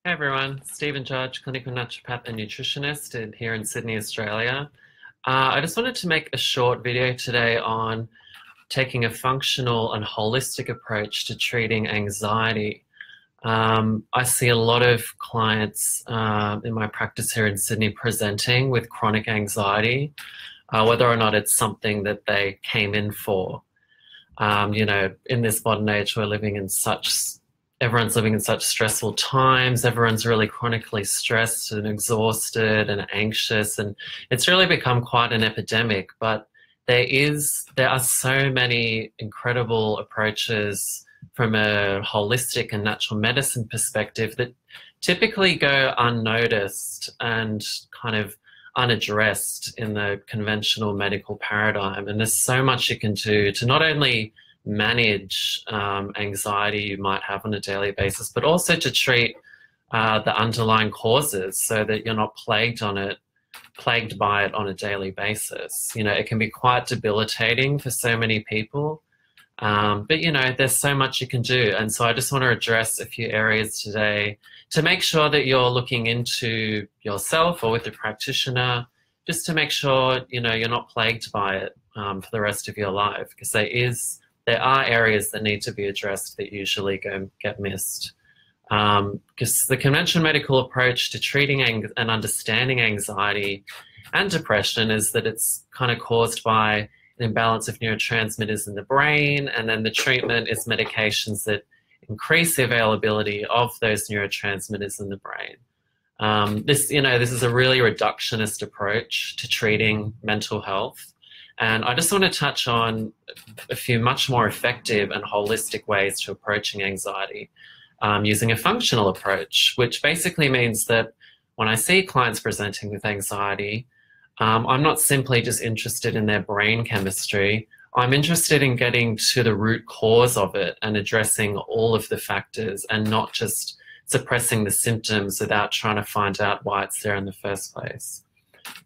Hey everyone, Stephen Judge, clinical naturopath and nutritionist here in Sydney, Australia. I just wanted to make a short video today on taking a functional and holistic approach to treating anxiety. I see a lot of clients in my practice here in Sydney presenting with chronic anxiety, whether or not it's something that they came in for. In this modern age, everyone's living in such stressful times. Everyone's really chronically stressed and exhausted and anxious, and it's really become quite an epidemic. But there are so many incredible approaches from a holistic and natural medicine perspective that typically go unnoticed and kind of unaddressed in the conventional medical paradigm. And there's so much you can do to not only manage anxiety you might have on a daily basis, but also to treat the underlying causes so that you're not plagued by it on a daily basis. It can be quite debilitating for so many people, but there's so much you can do. And so I just want to address a few areas today to make sure that you're looking into yourself or with a practitioner, just to make sure, you're not plagued by it for the rest of your life, because there are areas that need to be addressed that usually get missed. Because the conventional medical approach to treating and understanding anxiety and depression is that it's kind of caused by an imbalance of neurotransmitters in the brain, and then the treatment is medications that increase the availability of those neurotransmitters in the brain. This is a really reductionist approach to treating mental health. And I just want to touch on a few much more effective and holistic ways to approaching anxiety using a functional approach, which basically means that when I see clients presenting with anxiety, I'm not simply just interested in their brain chemistry. I'm interested in getting to the root cause of it and addressing all of the factors and not just suppressing the symptoms without trying to find out why it's there in the first place.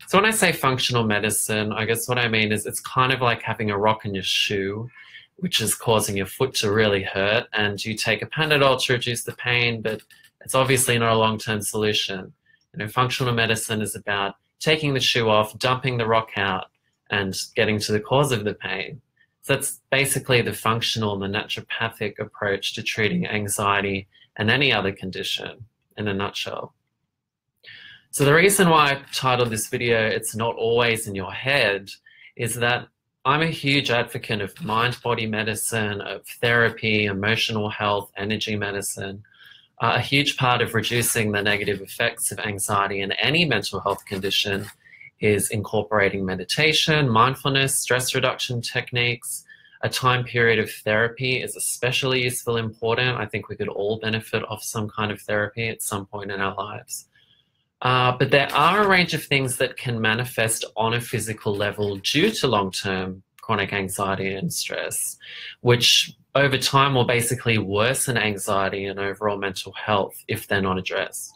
So when I say functional medicine, I guess what I mean is it's kind of like having a rock in your shoe, which is causing your foot to really hurt, and you take a Panadol to reduce the pain, but it's obviously not a long-term solution. Functional medicine is about taking the shoe off, dumping the rock out, and getting to the cause of the pain. So that's basically the functional and the naturopathic approach to treating anxiety and any other condition in a nutshell. So the reason why I titled this video, "It's Not Always in Your Head," is that I'm a huge advocate of mind-body medicine, of therapy, emotional health, energy medicine. A huge part of reducing the negative effects of anxiety in any mental health condition is incorporating meditation, mindfulness, stress reduction techniques. A time period of therapy is especially useful and important. I think we could all benefit off some kind of therapy at some point in our lives. But there are a range of things that can manifest on a physical level due to long-term chronic anxiety and stress, which over time will basically worsen anxiety and overall mental health if they're not addressed.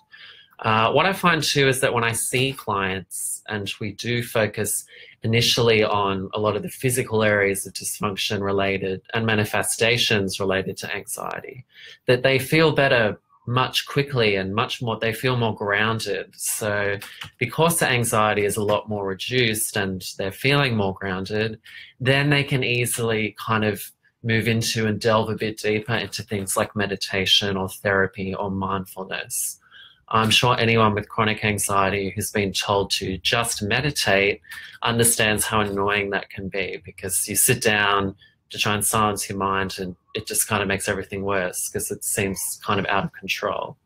What I find too is that when I see clients, and we do focus initially on a lot of the physical areas of dysfunction related and manifestations related to anxiety, that they feel better much quickly and they feel more grounded. So because the anxiety is a lot more reduced and they're feeling more grounded, then they can easily kind of move into and delve a bit deeper into things like meditation or therapy or mindfulness. I'm sure anyone with chronic anxiety who's been told to just meditate understands how annoying that can be, because you sit down to try and silence your mind and it just kind of makes everything worse because it seems kind of out of control.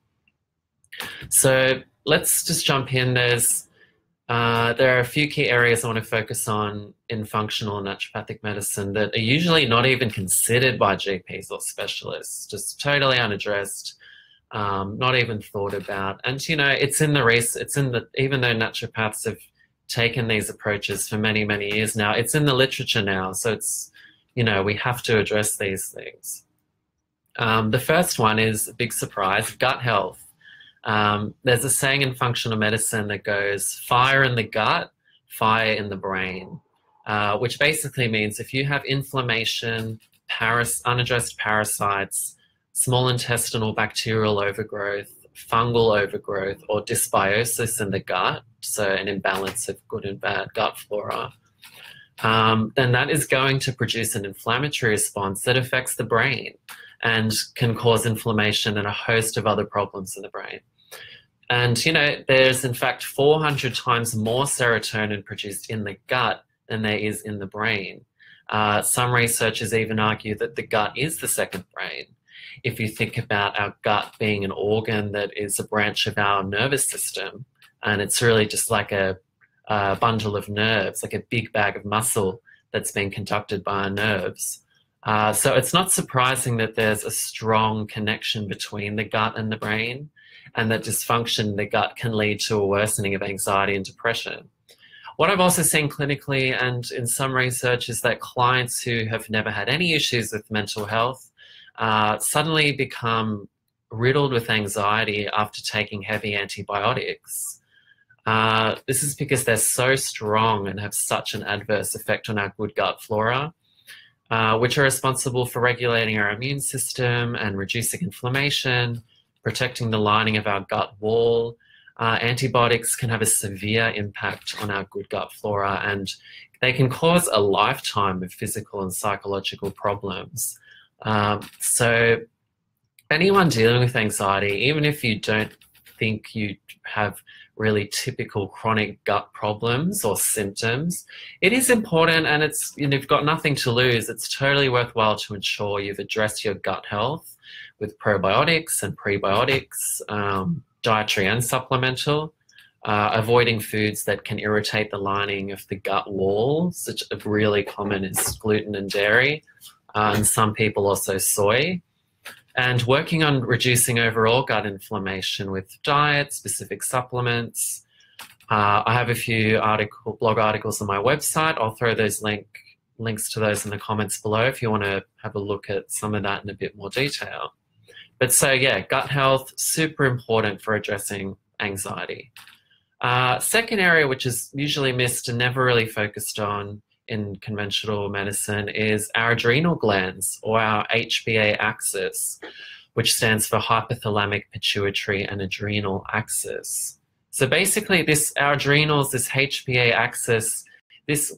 So let's just jump in. There are a few key areas I want to focus on in functional and naturopathic medicine that are usually not even considered by GPs or specialists, just totally unaddressed, not even thought about. And even though naturopaths have taken these approaches for many, many years now, it's in the literature now. So it's, we have to address these things. The first one is a big surprise: gut health. There's a saying in functional medicine that goes, "Fire in the gut, fire in the brain," which basically means if you have inflammation, unaddressed parasites, small intestinal bacterial overgrowth, fungal overgrowth, or dysbiosis in the gut, so an imbalance of good and bad gut flora, then that is going to produce an inflammatory response that affects the brain and can cause inflammation and a host of other problems in the brain. And, you know, there's in fact 400 times more serotonin produced in the gut than there is in the brain. Some researchers even argue that the gut is the second brain. If you think about our gut being an organ that is a branch of our nervous system, and it's really just like a bundle of nerves, like a big bag of muscle that's being conducted by our nerves. So it's not surprising that there's a strong connection between the gut and the brain, and that dysfunction in the gut can lead to a worsening of anxiety and depression. What I've also seen clinically and in some research is that clients who have never had any issues with mental health suddenly become riddled with anxiety after taking heavy antibiotics. This is because they're so strong and have such an adverse effect on our good gut flora, which are responsible for regulating our immune system and reducing inflammation, protecting the lining of our gut wall. Antibiotics can have a severe impact on our good gut flora, and they can cause a lifetime of physical and psychological problems. So anyone dealing with anxiety, even if you don't think you have really typical chronic gut problems or symptoms, it is important, and it's, you know, you've got nothing to lose. It's totally worthwhile to ensure you've addressed your gut health with probiotics and prebiotics, dietary and supplemental, avoiding foods that can irritate the lining of the gut wall, such as really common is gluten and dairy, and some people also soy. And working on reducing overall gut inflammation with diet, specific supplements. I have a few blog articles on my website. I'll throw those links to those in the comments below if you want to have a look at some of that in a bit more detail. But so yeah, gut health, super important for addressing anxiety. Second area, which is usually missed and never really focused on in conventional medicine, is our adrenal glands, or our HPA axis, which stands for hypothalamic pituitary and adrenal axis. So basically our adrenals, this HPA axis, this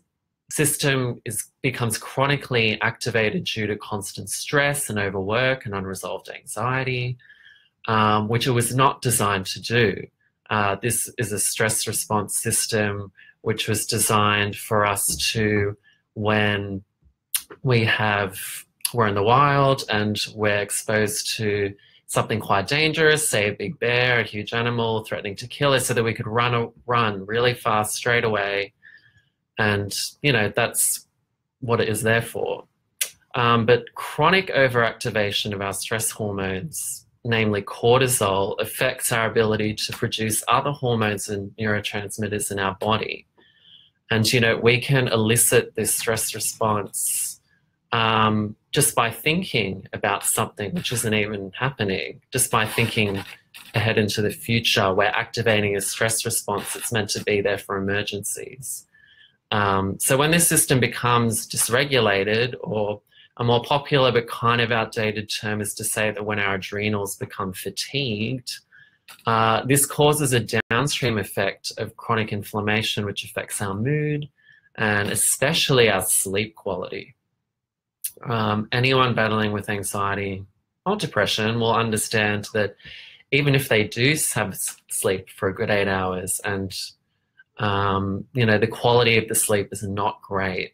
system becomes chronically activated due to constant stress and overwork and unresolved anxiety, which it was not designed to do. This is a stress response system which was designed for us to, when we're in the wild and we're exposed to something quite dangerous, say a big bear, a huge animal threatening to kill us, so that we could run really fast straight away. And, you know, that's what it is there for. But chronic overactivation of our stress hormones, namely cortisol, affects our ability to produce other hormones and neurotransmitters in our body. And, you know, we can elicit this stress response just by thinking about something which isn't even happening, just by thinking ahead into the future. We're activating a stress response that's meant to be there for emergencies. So when this system becomes dysregulated, or a more popular but kind of outdated term is to say that when our adrenals become fatigued, this causes a downstream effect of chronic inflammation, which affects our mood and especially our sleep quality. Anyone battling with anxiety or depression will understand that even if they do have sleep for a good 8 hours and you know, the quality of the sleep is not great.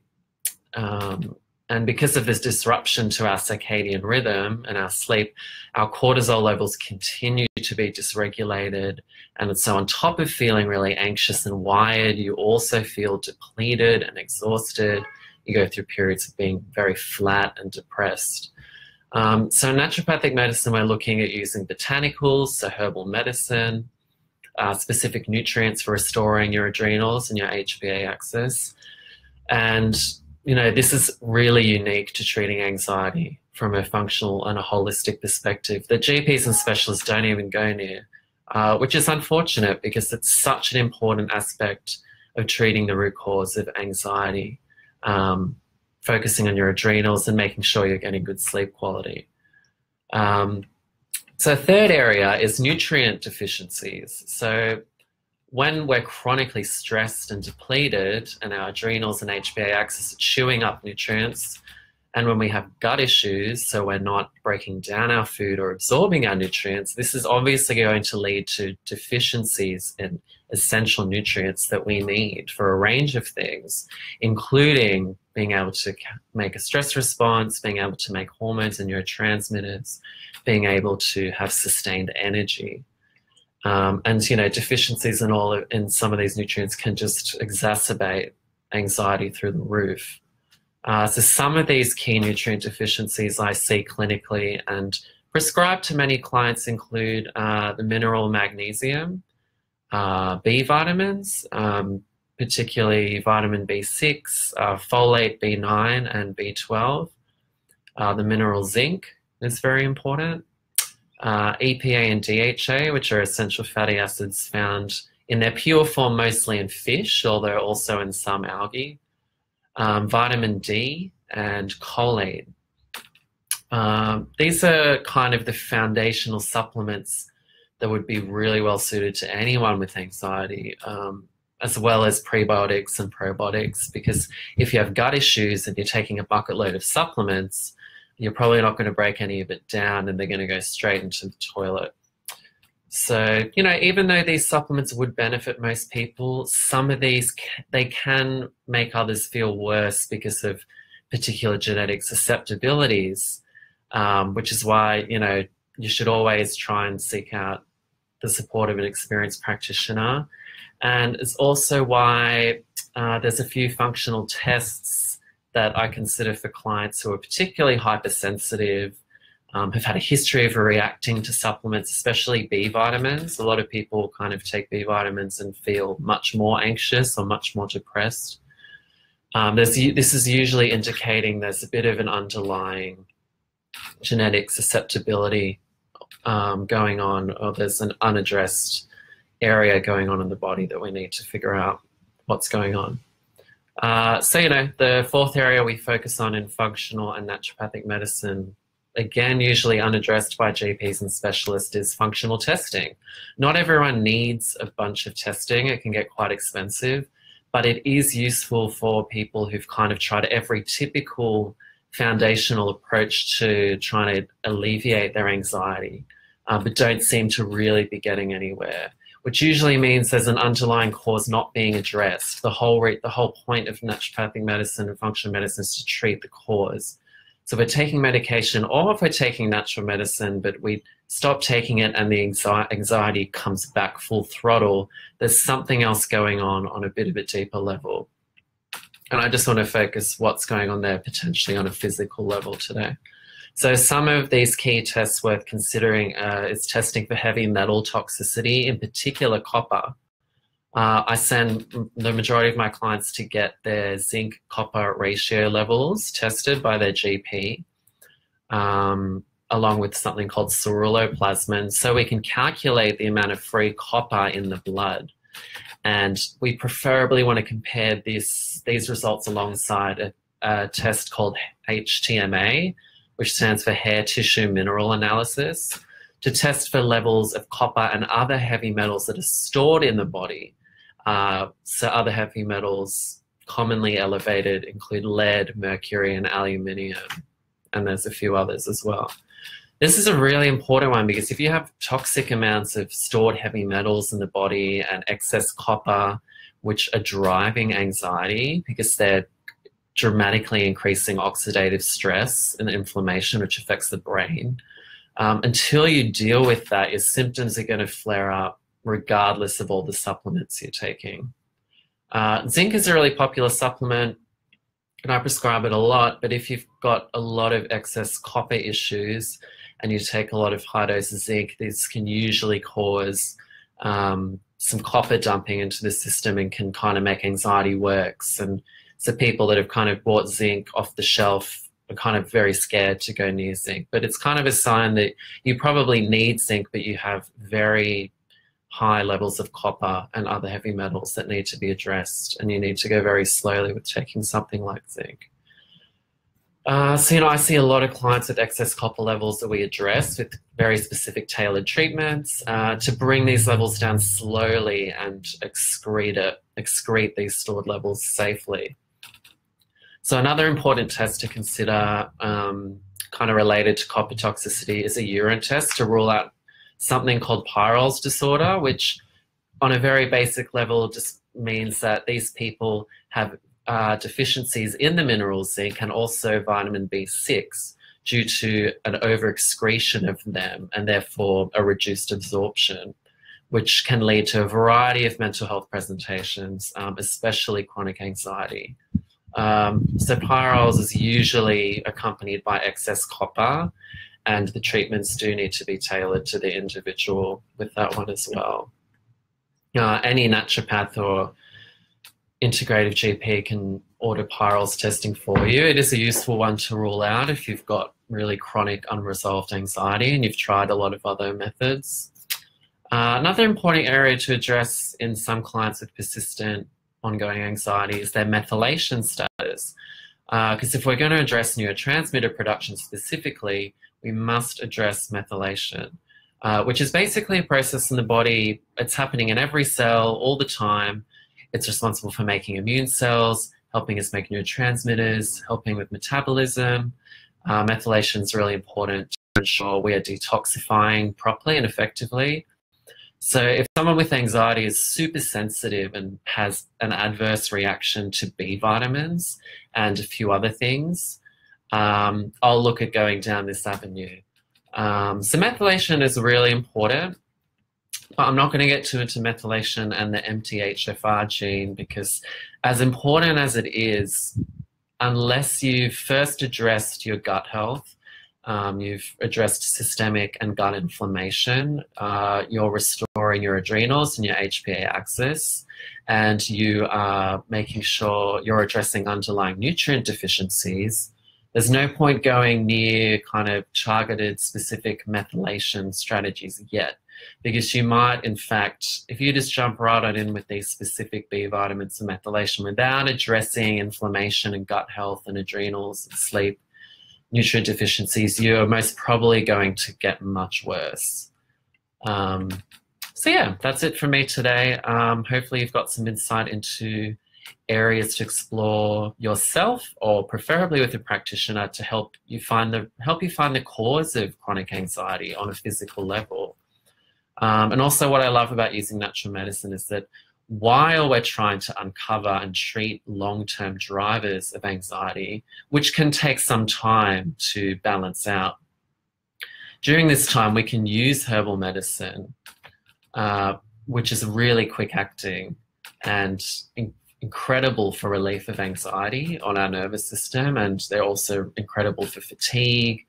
And because of this disruption to our circadian rhythm and our sleep, our cortisol levels continue to be dysregulated. And so on top of feeling really anxious and wired, you also feel depleted and exhausted. You go through periods of being very flat and depressed. So in naturopathic medicine, we're looking at using botanicals, so herbal medicine, specific nutrients for restoring your adrenals and your HPA axis. And, you know, this is really unique to treating anxiety from a functional and a holistic perspective that GPs and specialists don't even go near, which is unfortunate because it's such an important aspect of treating the root cause of anxiety, focusing on your adrenals and making sure you're getting good sleep quality. So third area is nutrient deficiencies. So when we're chronically stressed and depleted and our adrenals and HPA axis are chewing up nutrients, and when we have gut issues, so we're not breaking down our food or absorbing our nutrients, this is obviously going to lead to deficiencies in essential nutrients that we need for a range of things, including being able to make a stress response, being able to make hormones and neurotransmitters, being able to have sustained energy. And, you know, deficiencies in some of these nutrients can just exacerbate anxiety through the roof. So some of these key nutrient deficiencies I see clinically and prescribe to many clients include the mineral magnesium, B vitamins, particularly vitamin B6, folate, B9 and B12. The mineral zinc is very important. EPA and DHA, which are essential fatty acids found in their pure form mostly in fish, although also in some algae. Vitamin D and choline. These are kind of the foundational supplements that would be really well suited to anyone with anxiety, as well as prebiotics and probiotics, because if you have gut issues and you're taking a bucket load of supplements, you're probably not going to break any of it down and they're going to go straight into the toilet. So, you know, even though these supplements would benefit most people, some of these, they can make others feel worse because of particular genetic susceptibilities, which is why, you know, you should always try and seek out the support of an experienced practitioner. And it's also why there's a few functional tests that I consider for clients who are particularly hypersensitive, have had a history of reacting to supplements, especially B vitamins. A lot of people kind of take B vitamins and feel much more anxious or much more depressed. This is usually indicating there's a bit of an underlying genetic susceptibility going on, or there's an unaddressed area going on in the body that we need to figure out what's going on. So, you know, the fourth area we focus on in functional and naturopathic medicine, again, usually unaddressed by GPs and specialists, is functional testing. Not everyone needs a bunch of testing. It can get quite expensive, but it is useful for people who've kind of tried every typical foundational approach to trying to alleviate their anxiety, but don't seem to really be getting anywhere, which usually means there's an underlying cause not being addressed. The whole point of naturopathic medicine and functional medicine is to treat the cause. So if we're taking medication, or if we're taking natural medicine, but we stop taking it and the anxiety comes back full throttle, there's something else going on a bit of a deeper level. And I just want to focus what's going on there potentially on a physical level today. So some of these key tests worth considering is testing for heavy metal toxicity, in particular copper. I send the majority of my clients to get their zinc-copper ratio levels tested by their GP, along with something called ceruloplasmin, so we can calculate the amount of free copper in the blood. And we preferably want to compare these results alongside a test called HTMA, which stands for hair tissue mineral analysis, to test for levels of copper and other heavy metals that are stored in the body. So other heavy metals commonly elevated include lead, mercury, and aluminium, and there's a few others as well. This is a really important one because if you have toxic amounts of stored heavy metals in the body and excess copper, which are driving anxiety because they're dramatically increasing oxidative stress and inflammation, which affects the brain, until you deal with that, your symptoms are going to flare up regardless of all the supplements you're taking. Zinc is a really popular supplement, and I prescribe it a lot, but if you've got a lot of excess copper issues and you take a lot of high doses of zinc, this can usually cause some copper dumping into the system and can kind of make anxiety worse. And so people that have kind of bought zinc off the shelf are kind of very scared to go near zinc. But it's kind of a sign that you probably need zinc, but you have very high levels of copper and other heavy metals that need to be addressed, and you need to go very slowly with taking something like zinc. So, I see a lot of clients with excess copper levels that we address with very specific tailored treatments to bring these levels down slowly and excrete these stored levels safely. So another important test to consider, kind of related to copper toxicity, is a urine test to rule out something called Pyrroluria disorder, which on a very basic level just means that these people have deficiencies in the mineral zinc and also vitamin B6 due to an overexcretion of them and therefore a reduced absorption, which can lead to a variety of mental health presentations, especially chronic anxiety. So Pyrroluria is usually accompanied by excess copper, and the treatments do need to be tailored to the individual with that one as well. Any naturopath or integrative GP can order Pyrroluria testing for you. It is a useful one to rule out if you've got really chronic unresolved anxiety and you've tried a lot of other methods. Another important area to address in some clients with persistent ongoing anxiety is their methylation status. Because if we're going to address neurotransmitter production specifically, we must address methylation, which is basically a process in the body. It's happening in every cell all the time. It's responsible for making immune cells, helping us make neurotransmitters, helping with metabolism. Methylation is really important to ensure we are detoxifying properly and effectively. So if someone with anxiety is super sensitive and has an adverse reaction to B vitamins and a few other things, I'll look at going down this avenue. So methylation is really important, but I'm not going to get too into methylation and the MTHFR gene because as important as it is, unless you've first addressed your gut health, you've addressed systemic and gut inflammation, you're restoring your adrenals and your HPA axis, and you are making sure you're addressing underlying nutrient deficiencies, there's no point going near kind of targeted specific methylation strategies yet, because you might, in fact, if you just jump right on in with these specific B vitamins and methylation without addressing inflammation and gut health and adrenals and sleep, nutrient deficiencies, you're most probably going to get much worse. So yeah, that's it from me today. Hopefully you've got some insight into areas to explore yourself, or preferably with a practitioner, to help you find the cause of chronic anxiety on a physical level. And also what I love about using natural medicine is that while we're trying to uncover and treat long-term drivers of anxiety, which can take some time to balance out, during this time we can use herbal medicine, which is really quick acting and incredible for relief of anxiety on our nervous system, and they're also incredible for fatigue.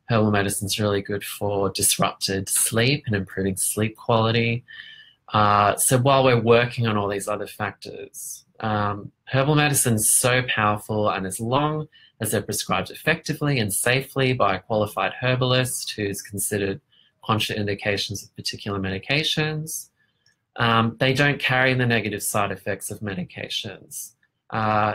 Herbal medicine is really good for disrupted sleep and improving sleep quality. So while we're working on all these other factors, herbal medicine is so powerful, and as long as they're prescribed effectively and safely by a qualified herbalist who's considered contraindications of particular medications, they don't carry the negative side effects of medications.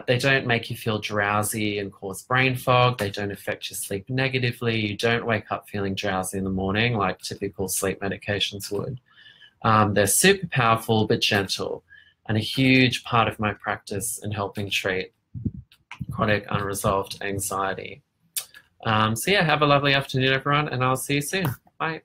They don't make you feel drowsy and cause brain fog. They don't affect your sleep negatively. You don't wake up feeling drowsy in the morning like typical sleep medications would. They're super powerful but gentle, and a huge part of my practice in helping treat chronic unresolved anxiety. So yeah, have a lovely afternoon, everyone, and I'll see you soon. Bye.